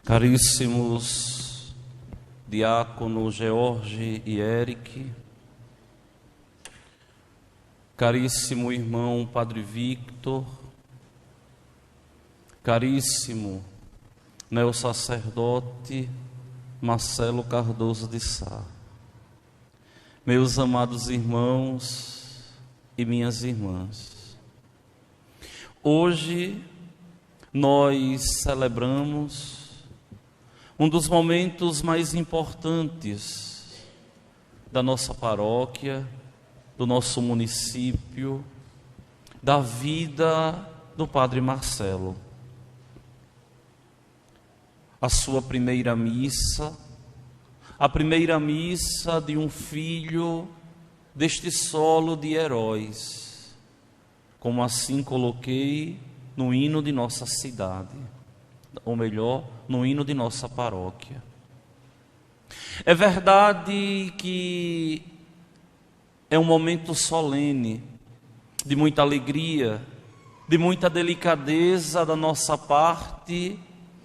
Caríssimos diácono George e Eric, caríssimo irmão Padre Victor, caríssimo neo-sacerdote Marcelo Cardoso de Sá, meus amados irmãos e minhas irmãs, hoje nós celebramos um dos momentos mais importantes da nossa paróquia, do nosso município, da vida do Padre Marcelo. A sua primeira missa, a primeira missa de um filho deste solo de heróis, como assim coloquei no hino de nossa cidade, ou melhor, no hino de nossa paróquia. É verdade que é um momento solene, de muita alegria, de muita delicadeza da nossa parte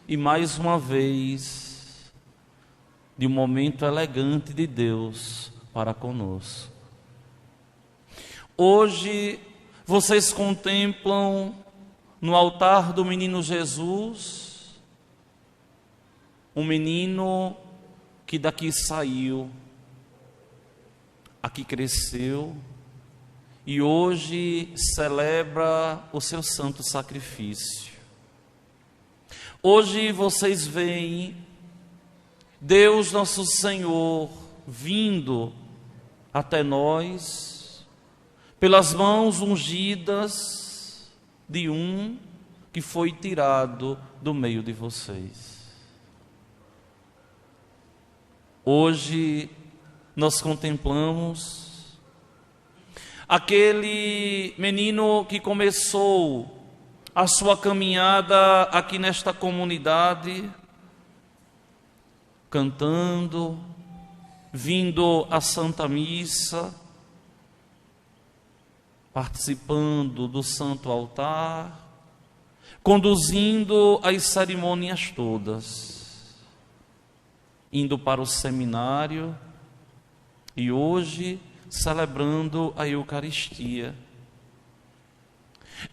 e, mais uma vez, de um momento elegante de Deus para conosco. Hoje, vocês contemplam no altar do menino Jesus um menino que daqui saiu, aqui cresceu e hoje celebra o seu santo sacrifício. Hoje vocês veem Deus nosso Senhor vindo até nós pelas mãos ungidas de um que foi tirado do meio de vocês. Hoje nós contemplamos aquele menino que começou a sua caminhada aqui nesta comunidade, cantando, vindo à Santa Missa, participando do Santo Altar, conduzindo as cerimônias todas, indo para o seminário e hoje celebrando a Eucaristia.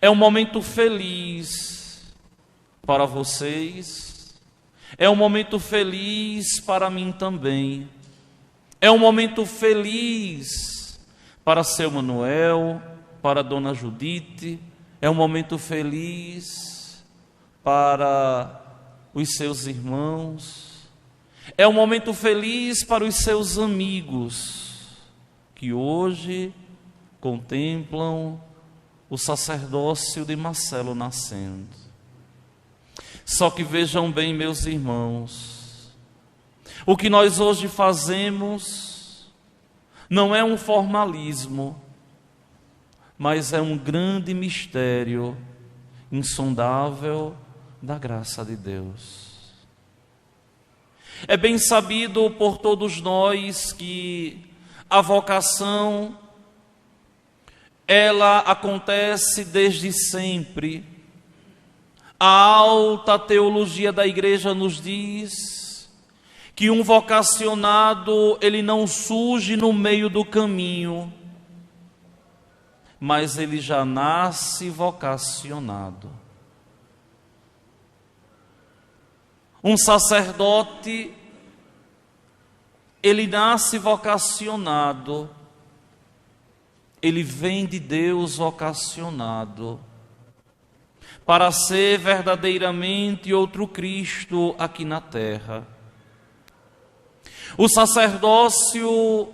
É um momento feliz para vocês, é um momento feliz para mim também, é um momento feliz para seu Manuel, para Dona Judite, é um momento feliz para os seus irmãos, é um momento feliz para os seus amigos que hoje contemplam o sacerdócio de Marcelo nascendo. Só que vejam bem, meus irmãos, o que nós hoje fazemos não é um formalismo, mas é um grande mistério insondável da graça de Deus. É bem sabido por todos nós que a vocação, ela acontece desde sempre. A alta teologia da igreja nos diz que um vocacionado, ele não surge no meio do caminho, mas ele já nasce vocacionado. Um sacerdote, ele nasce vocacionado, ele vem de Deus vocacionado para ser verdadeiramente outro Cristo aqui na terra. O sacerdócio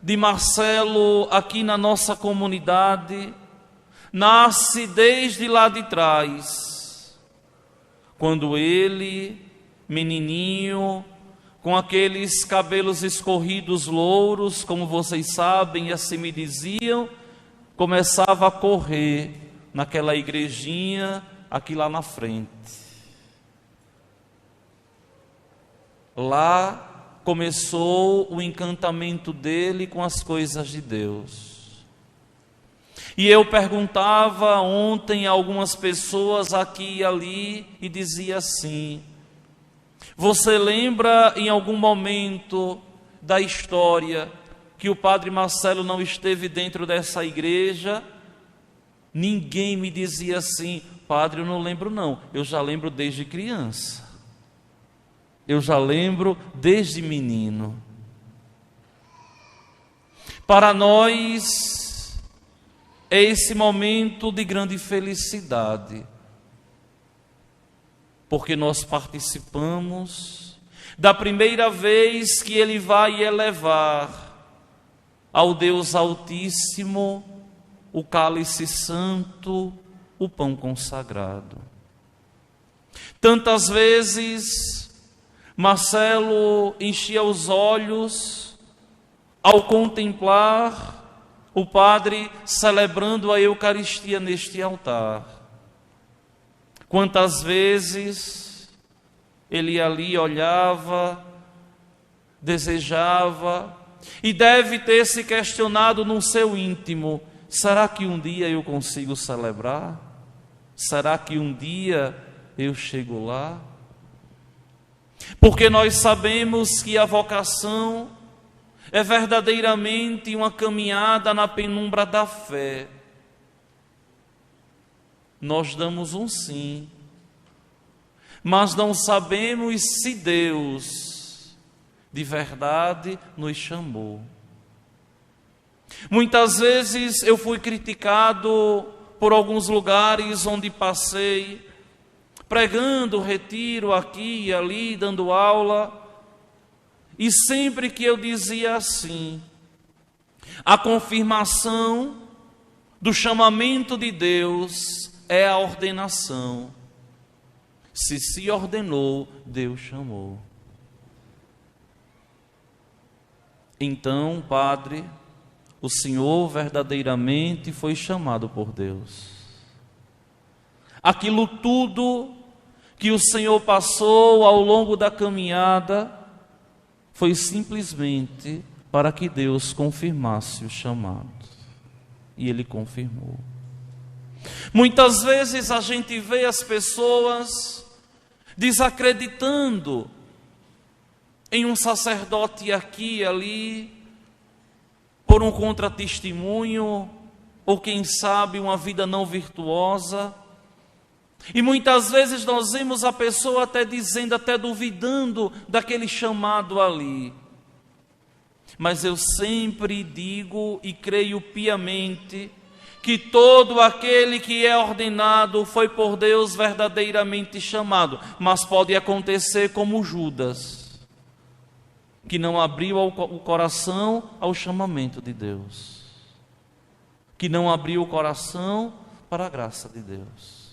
de Marcelo aqui na nossa comunidade nasce desde lá de trás, quando ele, menininho, com aqueles cabelos escorridos louros, como vocês sabem, e assim me diziam, começava a correr naquela igrejinha aqui lá na frente. Lá começou o encantamento dele com as coisas de Deus. E eu perguntava ontem a algumas pessoas aqui e ali e dizia assim: Você lembra em algum momento da história que o padre Marcelo não esteve dentro dessa igreja? Ninguém me dizia assim: padre, eu não lembro não, eu já lembro desde criança, eu já lembro desde menino. Para nós é esse momento de grande felicidade, porque nós participamos da primeira vez que Ele vai elevar ao Deus Altíssimo o cálice santo, o pão consagrado. Tantas vezes Marcelo enchia os olhos ao contemplar o Padre celebrando a Eucaristia neste altar. Quantas vezes ele ali olhava, desejava, e deve ter se questionado no seu íntimo: será que um dia eu consigo celebrar? Será que um dia eu chego lá? Porque nós sabemos que a vocação é verdadeiramente uma caminhada na penumbra da fé. Nós damos um sim, mas não sabemos se Deus de verdade nos chamou. Muitas vezes eu fui criticado por alguns lugares onde passei, pregando retiro aqui e ali, dando aula, e sempre que eu dizia assim: a confirmação do chamamento de Deus é a ordenação. Se ordenou, Deus chamou. Então, Padre, o Senhor verdadeiramente foi chamado por Deus. Aquilo tudo que o Senhor passou ao longo da caminhada foi simplesmente para que Deus confirmasse o chamado. E Ele confirmou. Muitas vezes a gente vê as pessoas desacreditando em um sacerdote aqui e ali, por um contratestemunho, ou quem sabe uma vida não virtuosa. E muitas vezes nós vemos a pessoa até dizendo, até duvidando daquele chamado ali. Mas eu sempre digo e creio piamente que todo aquele que é ordenado foi por Deus verdadeiramente chamado. Mas pode acontecer como Judas, que não abriu o coração ao chamamento de Deus, que não abriu o coração para a graça de Deus.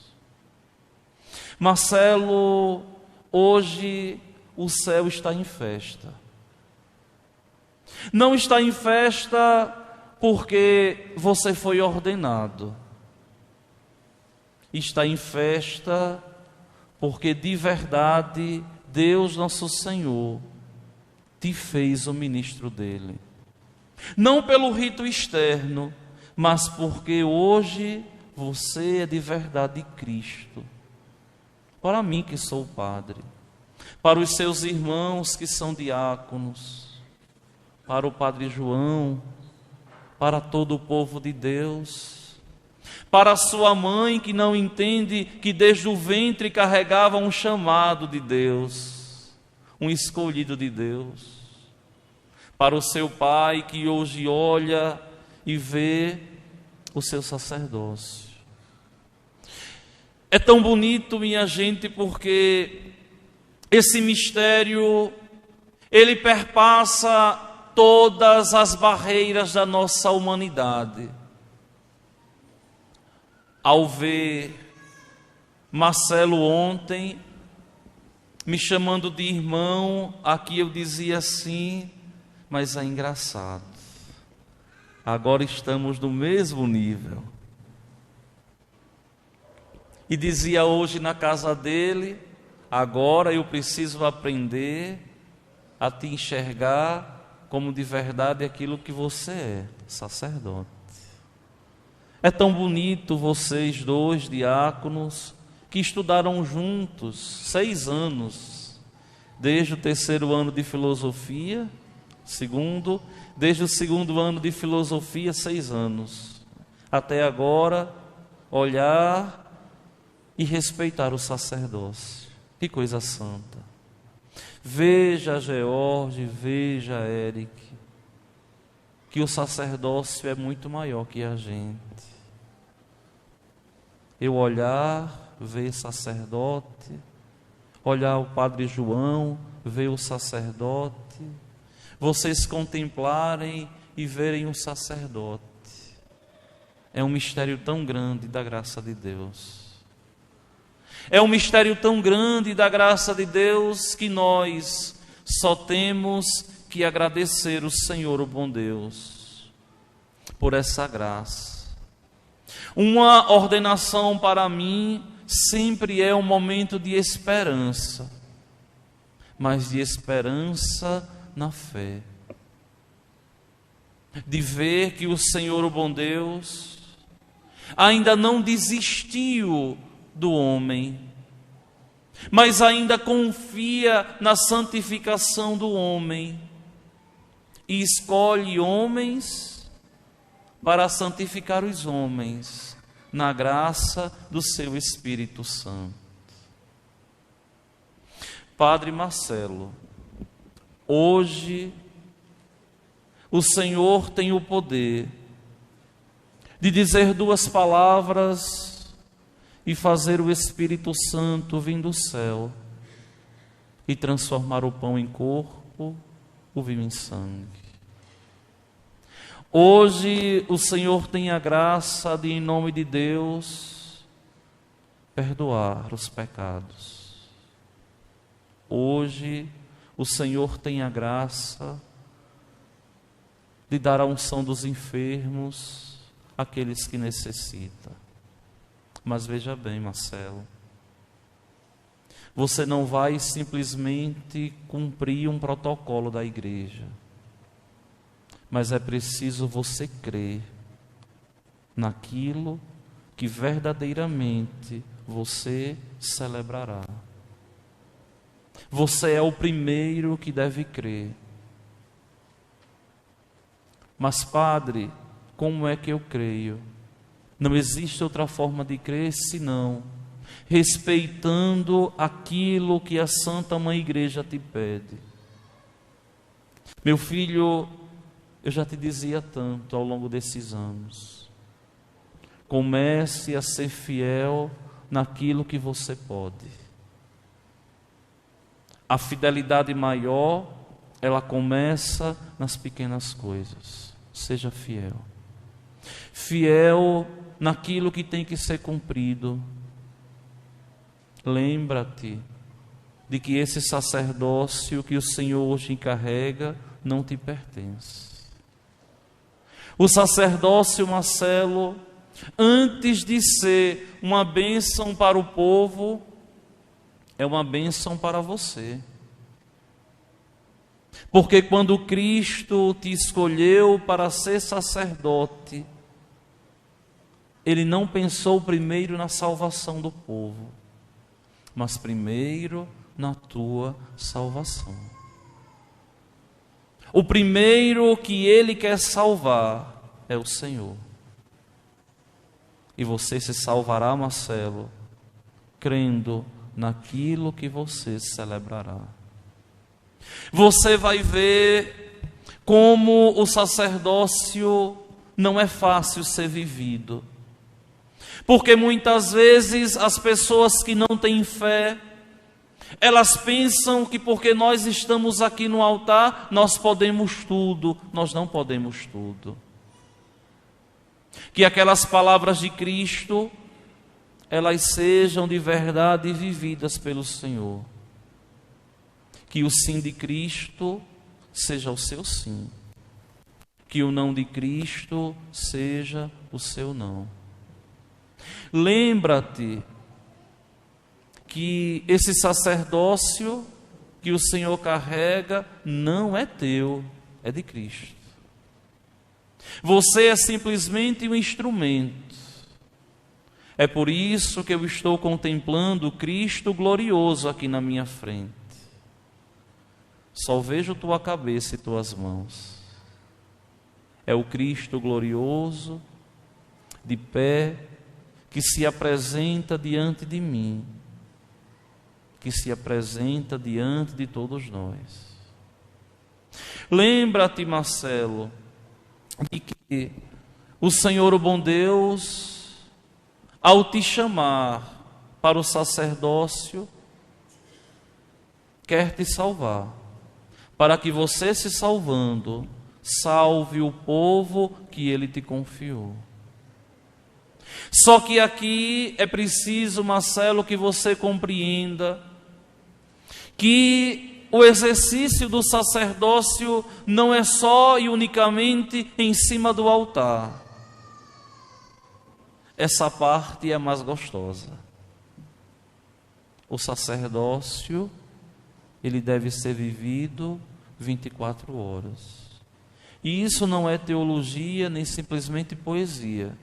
Marcelo, hoje o céu está em festa. Não está em festa porque você foi ordenado. Está em festa porque de verdade Deus nosso Senhor te fez o ministro dele. Não pelo rito externo, mas porque hoje você é de verdade Cristo. Para mim que sou padre, para os seus irmãos que são diáconos, para o Padre João, para todo o povo de Deus, para a sua mãe que não entende que desde o ventre carregava um chamado de Deus, um escolhido de Deus, para o seu pai que hoje olha e vê o seu sacerdócio. É tão bonito, minha gente, porque esse mistério, ele perpassa todas as barreiras da nossa humanidade. Ao ver Marcelo ontem me chamando de irmão, aqui eu dizia assim, mas é engraçado. Agora estamos no mesmo nível. E dizia hoje na casa dele: agora eu preciso aprender a te enxergar como de verdade aquilo que você é, sacerdote. É tão bonito vocês dois diáconos que estudaram juntos 6 anos, desde o 3º ano de filosofia, desde o 2º ano de filosofia, 6 anos, até agora, olhar e respeitar o sacerdócio. Que coisa santa! Veja, George, veja, Eric, que o sacerdócio é muito maior que a gente. Eu olhar, ver sacerdote, olhar o Padre João, ver o sacerdote, vocês contemplarem e verem o sacerdote. É um mistério tão grande da graça de Deus. É um mistério tão grande da graça de Deus que nós só temos que agradecer o Senhor, o bom Deus, por essa graça. Uma ordenação para mim sempre é um momento de esperança, mas de esperança na fé. De ver que o Senhor, o bom Deus, ainda não desistiu do homem, mas ainda confia na santificação do homem e escolhe homens para santificar os homens na graça do seu Espírito Santo. Padre Marcelo, hoje o Senhor tem o poder de dizer 2 palavras e fazer o Espírito Santo vir do céu e transformar o pão em corpo, o vinho em sangue. Hoje o Senhor tem a graça de, em nome de Deus, perdoar os pecados. Hoje o Senhor tem a graça de dar a unção dos enfermos àqueles que necessitam. Mas veja bem, Marcelo, você não vai simplesmente cumprir um protocolo da igreja, mas é preciso você crer naquilo que verdadeiramente você celebrará. Você é o primeiro que deve crer. Mas, Padre, como é que eu creio? Não existe outra forma de crer senão respeitando aquilo que a Santa Mãe Igreja te pede. Meu filho, eu já te dizia tanto ao longo desses anos. Comece a ser fiel naquilo que você pode. A fidelidade maior, ela começa nas pequenas coisas. Seja fiel. Fiel naquilo que tem que ser cumprido. Lembra-te de que esse sacerdócio que o Senhor hoje encarrega não te pertence. O sacerdócio, Marcelo, antes de ser uma bênção para o povo, é uma bênção para você. Porque quando Cristo te escolheu para ser sacerdote, Ele não pensou primeiro na salvação do povo, mas primeiro na tua salvação. O primeiro que Ele quer salvar é o Senhor. E você se salvará, Marcelo, crendo naquilo que você celebrará. Você vai ver como o sacerdócio não é fácil ser vivido. Porque muitas vezes as pessoas que não têm fé, elas pensam que porque nós estamos aqui no altar, nós podemos tudo. Nós não podemos tudo. Que aquelas palavras de Cristo, elas sejam de verdade vividas pelo Senhor. Que o sim de Cristo seja o seu sim. Que o não de Cristo seja o seu não. Lembra-te que esse sacerdócio que o Senhor carrega não é teu, é de Cristo. Você é simplesmente um instrumento. É por isso que eu estou contemplando Cristo glorioso aqui na minha frente. só vejo tua cabeça e tuas mãos. É o Cristo glorioso, de pé, que se apresenta diante de mim, que se apresenta diante de todos nós. Lembra-te, Marcelo, de que o Senhor, o bom Deus, ao te chamar para o sacerdócio, quer te salvar, para que você, se salvando, salve o povo que Ele te confiou. Só que aqui é preciso, Marcelo, que você compreenda que o exercício do sacerdócio não é só e unicamente em cima do altar. Essa parte é a mais gostosa. O sacerdócio, ele deve ser vivido 24 horas. E isso não é teologia nem simplesmente poesia.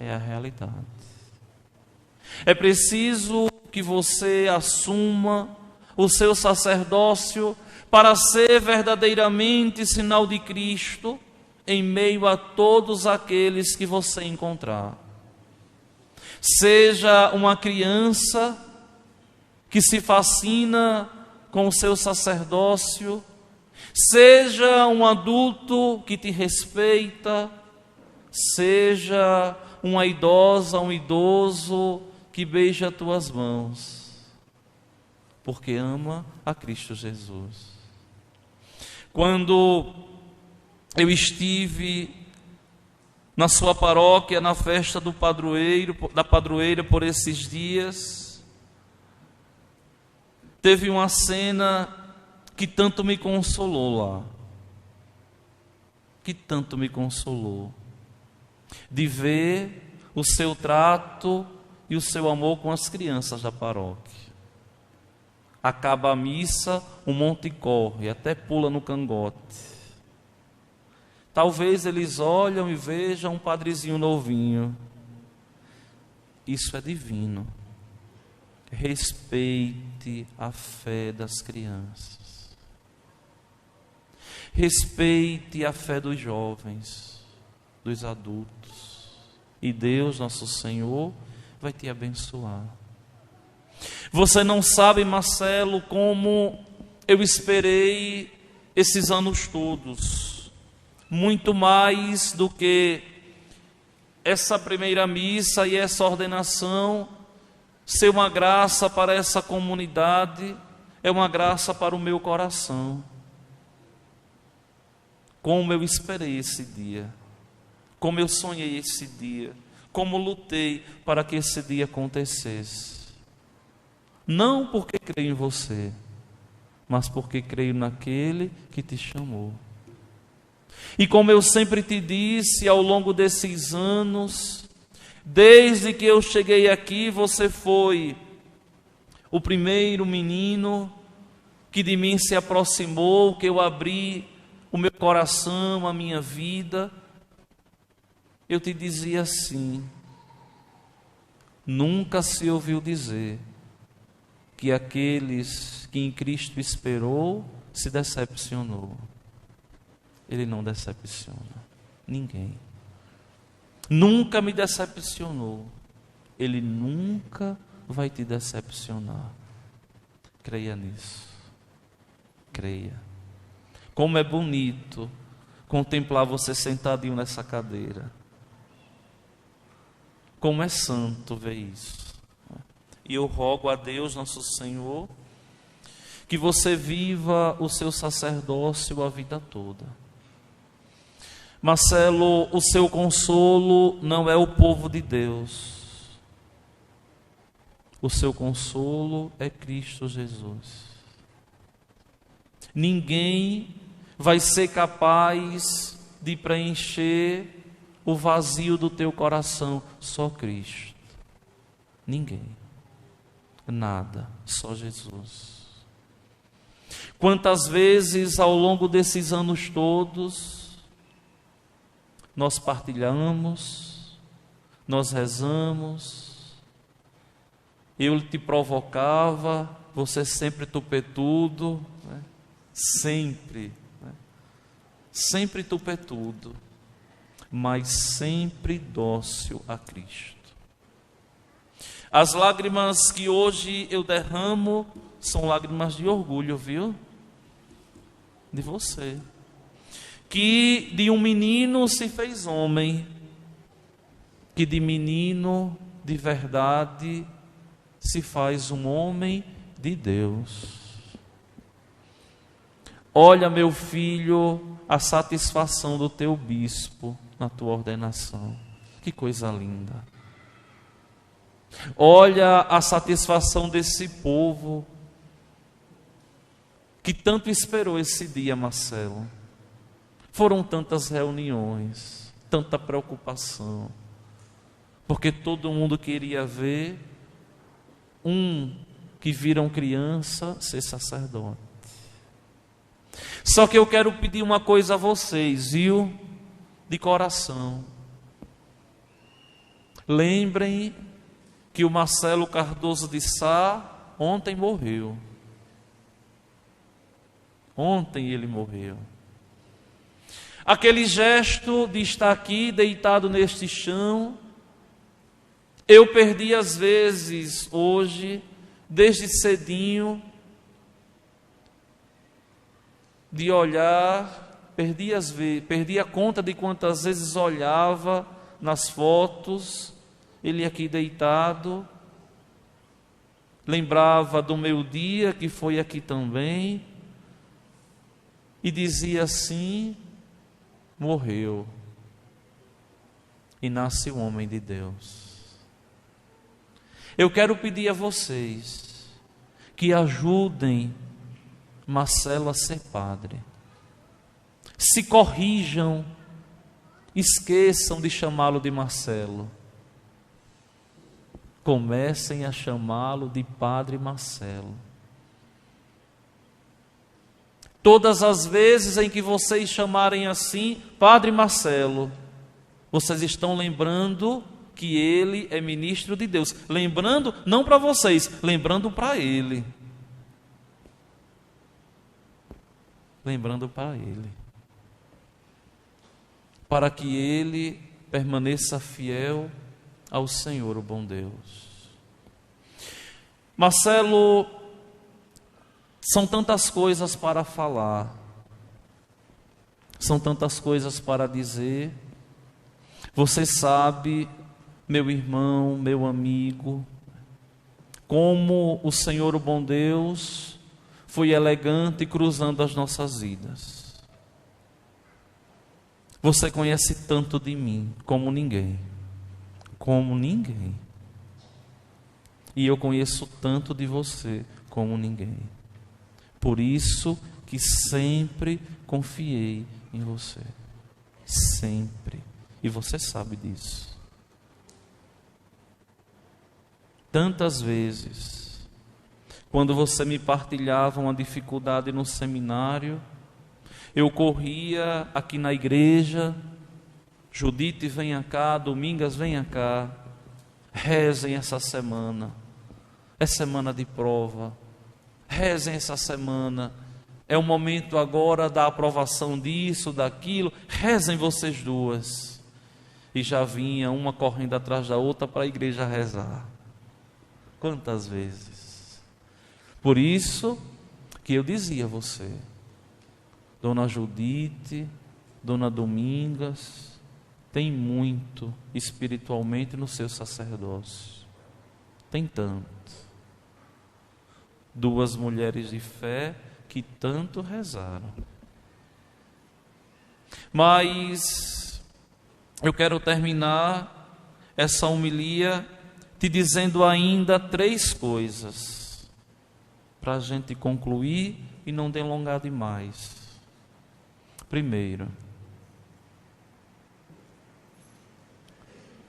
É a realidade. É preciso que você assuma o seu sacerdócio para ser verdadeiramente sinal de Cristo em meio a todos aqueles que você encontrar. Seja uma criança que se fascina com o seu sacerdócio, seja um adulto que te respeita, seja uma idosa, um idoso que beija tuas mãos, porque ama a Cristo Jesus. Quando eu estive na sua paróquia, na festa do padroeiro, da padroeira por esses dias, teve uma cena que tanto me consolou lá. Que tanto me consolou. De ver o seu trato e o seu amor com as crianças da paróquia. Acaba a missa, um monte corre, até pula no cangote. Talvez eles olham e vejam um padrezinho novinho. Isso é divino. Respeite a fé das crianças. Respeite a fé dos jovens, dos adultos. E Deus, nosso Senhor, vai te abençoar. Você não sabe, Marcelo, como eu esperei esses anos todos. Muito mais do que essa primeira missa e essa ordenação ser uma graça para essa comunidade, é uma graça para o meu coração. Como eu esperei esse dia, como eu sonhei esse dia, como lutei para que esse dia acontecesse. Não porque creio em você, mas porque creio naquele que te chamou. E como eu sempre te disse ao longo desses anos, desde que eu cheguei aqui, você foi o primeiro menino que de mim se aproximou, que eu abri o meu coração, a minha vida. Eu te dizia assim: nunca se ouviu dizer que aqueles que em Cristo esperou se decepcionou. Ele não decepciona ninguém. Nunca me decepcionou. Ele nunca vai te decepcionar. Creia nisso. Creia. Como é bonito contemplar você sentadinho nessa cadeira. Como é santo ver isso. E eu rogo a Deus, nosso Senhor, que você viva o seu sacerdócio a vida toda. Marcelo, o seu consolo não é o povo de Deus. O seu consolo é Cristo Jesus. Ninguém vai ser capaz de preencher o vazio do teu coração, só Cristo. Ninguém. Nada, só Jesus. Quantas vezes ao longo desses anos todos nós partilhamos, nós rezamos, eu te provocava, você sempre tupetudo, né? sempre, né? Sempre tupetudo, mas sempre dócil a Cristo. As lágrimas que hoje eu derramo são lágrimas de orgulho, viu? De você. Que de um menino se fez homem, que de menino de verdade se faz um homem de Deus. Olha, meu filho, a satisfação do teu bispo na tua ordenação. Que coisa linda. Olha a satisfação desse povo que tanto esperou esse dia, Marcelo. Foram tantas reuniões, tanta preocupação, porque todo mundo queria ver que viram criança ser sacerdote. Só que eu quero pedir uma coisa a vocês, viu? De coração. Lembrem que o Marcelo Cardoso de Sá ontem morreu. Ontem ele morreu. Aquele gesto de estar aqui deitado neste chão, eu perdi às vezes hoje, desde cedinho, de olhar, perdi a conta de quantas vezes olhava nas fotos, ele aqui deitado, lembrava do meu dia que foi aqui também, e dizia assim: morreu, e nasce o homem de Deus. Eu quero pedir a vocês que ajudem Marcelo a ser padre. Se corrijam, esqueçam de chamá-lo de Marcelo. Comecem a chamá-lo de Padre Marcelo. Todas as vezes em que vocês chamarem assim, Padre Marcelo, vocês estão lembrando que ele é ministro de Deus. Lembrando não para vocês, lembrando para ele. Lembrando para ele. Para que ele permaneça fiel ao Senhor, o bom Deus. Marcelo, são tantas coisas para falar, são tantas coisas para dizer. Você sabe, meu irmão, meu amigo, como o Senhor, o bom Deus, foi elegante cruzando as nossas vidas. Você conhece tanto de mim como ninguém. Como ninguém. E eu conheço tanto de você como ninguém. Por isso que sempre confiei em você. Sempre. E você sabe disso. Tantas vezes, quando você me partilhava uma dificuldade no seminário, eu corria aqui na igreja: Judite, venha cá, Domingas, venha cá, rezem essa semana, é semana de prova, rezem essa semana, é o momento agora da aprovação disso, daquilo, rezem vocês duas. E já vinha uma correndo atrás da outra para a igreja rezar. Quantas vezes? Por isso que eu dizia a você, Dona Judite, Dona Domingas, tem muito espiritualmente no seu sacerdócio. Tem tanto. Duas mulheres de fé que tanto rezaram. Mas eu quero terminar essa homilia te dizendo ainda 3 coisas, para a gente concluir e não delongar demais. Primeiro,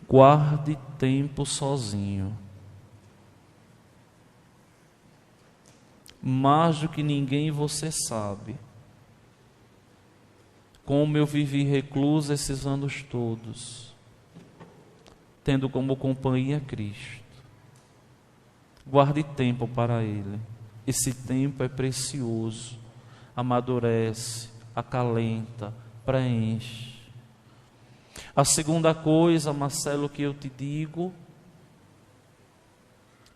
guarde tempo sozinho. Mais do que ninguém você sabe como eu vivi recluso esses anos todos, tendo como companhia Cristo. Guarde tempo para Ele. Esse tempo é precioso. amadurece, acalenta, preenche. A segunda coisa, Marcelo, que eu te digo: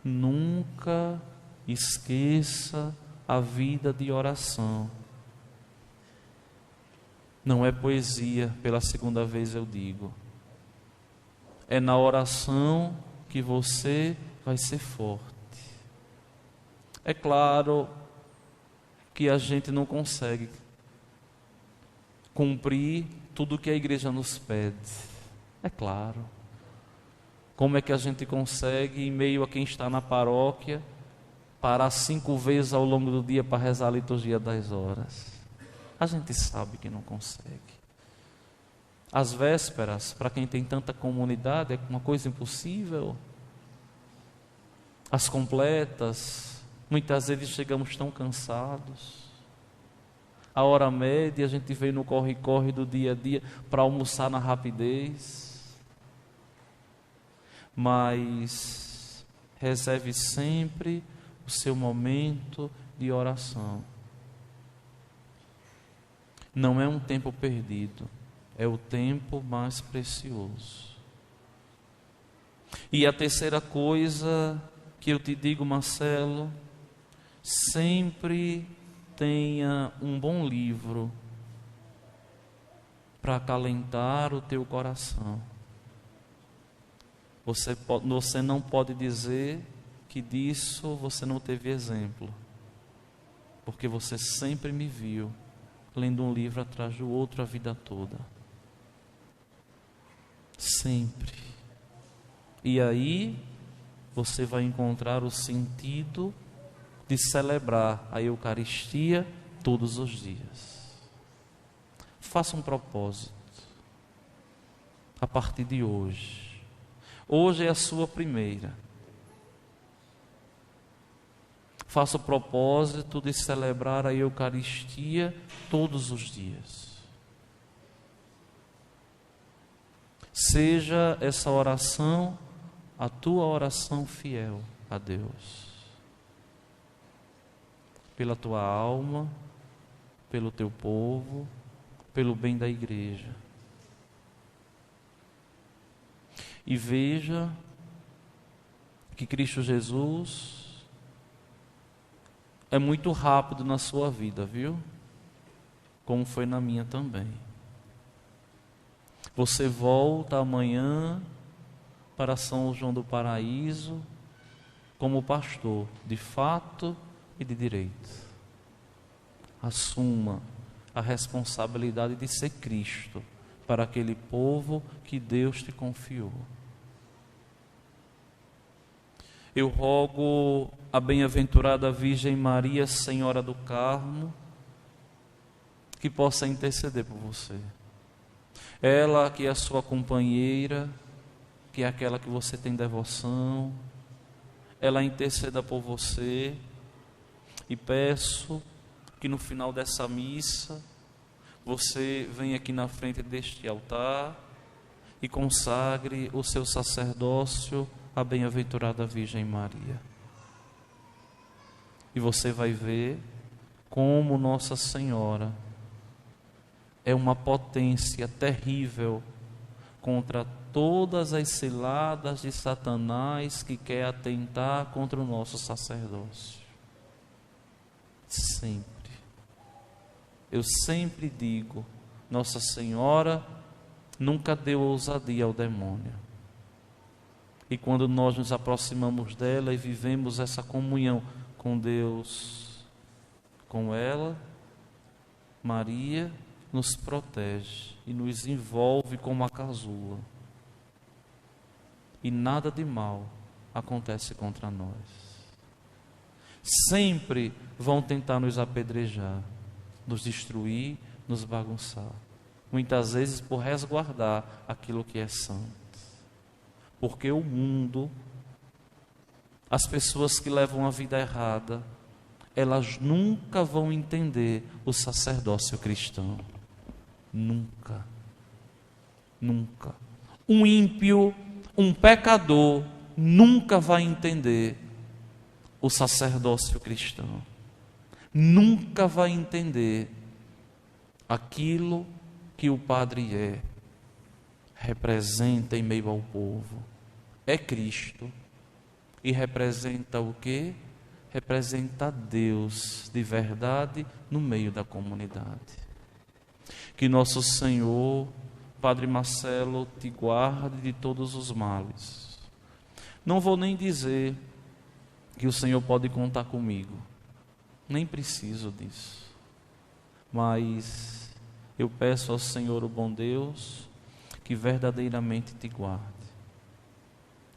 nunca esqueça a vida de oração. Não é poesia, pela segunda vez eu digo. É na oração que você vai ser forte. É claro que a gente não consegue cumprir tudo o que a igreja nos pede. É claro. Como é que a gente consegue, em meio a quem está na paróquia, parar 5 vezes ao longo do dia para rezar a liturgia das horas? A gente sabe que não consegue. As vésperas, para quem tem tanta comunidade, é uma coisa impossível. As completas, muitas vezes chegamos tão cansados. A hora média, a gente vem no corre-corre do dia a dia para almoçar na rapidez. Mas reserve sempre o seu momento de oração. Não é um tempo perdido, é o tempo mais precioso. E a terceira coisa que eu te digo, Marcelo: sempre tenha um bom livro para acalentar o teu coração. Você não pode dizer que disso você não teve exemplo, porque você sempre me viu lendo um livro atrás do outro a vida toda. Sempre. E aí você vai encontrar o sentido de celebrar a Eucaristia todos os dias. Faça um propósito a partir de hoje. Hoje é a sua primeira. Faça o propósito de celebrar a Eucaristia todos os dias. Seja essa oração a tua oração fiel a Deus. Pela tua alma, pelo teu povo, pelo bem da igreja. E veja que Cristo Jesus é muito rápido na sua vida, viu? Como foi na minha também. Você volta amanhã para São João do Paraíso como pastor, de fato e de direito. Assuma a responsabilidade de ser Cristo para aquele povo que Deus te confiou. Eu rogo a bem-aventurada Virgem Maria, Senhora do Carmo, que possa interceder por você. Ela que é a sua companheira, que é aquela que você tem devoção, ela interceda por você. E peço que no final dessa missa, você venha aqui na frente deste altar e consagre o seu sacerdócio à bem-aventurada Virgem Maria. E você vai ver como Nossa Senhora é uma potência terrível contra todas as ciladas de Satanás que quer atentar contra o nosso sacerdócio. Sempre. Eu sempre digo, Nossa Senhora nunca deu ousadia ao demônio. E quando nós nos aproximamos dela e vivemos essa comunhão com Deus, com ela, Maria nos protege e nos envolve como a casulo. E nada de mal acontece contra nós. Sempre vão tentar nos apedrejar, nos destruir, nos bagunçar. Muitas vezes por resguardar aquilo que é santo. Porque o mundo, as pessoas que levam a vida errada, elas nunca vão entender o sacerdócio cristão. Nunca. Nunca. Um ímpio, um pecador, nunca vai entender o sacerdócio cristão. nunca vai entender aquilo que o Padre representa em meio ao povo. É Cristo. E representa o quê? Representa Deus de verdade no meio da comunidade. Que nosso Senhor, Padre Marcelo, te guarde de todos os males. Não vou nem dizer que o Senhor pode contar comigo. Nem preciso disso. Mas eu peço ao Senhor, o bom Deus, que verdadeiramente te guarde,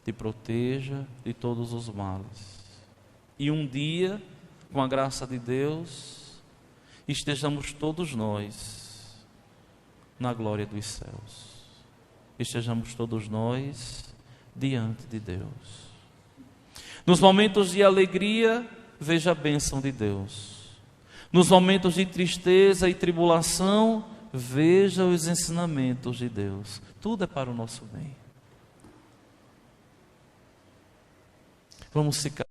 te proteja de todos os males. E um dia, com a graça de Deus, estejamos todos nós na glória dos céus. Estejamos todos nós diante de Deus. Nos momentos de alegria, veja a bênção de Deus. Nos momentos de tristeza e tribulação, veja os ensinamentos de Deus. Tudo é para o nosso bem. Vamos ficar.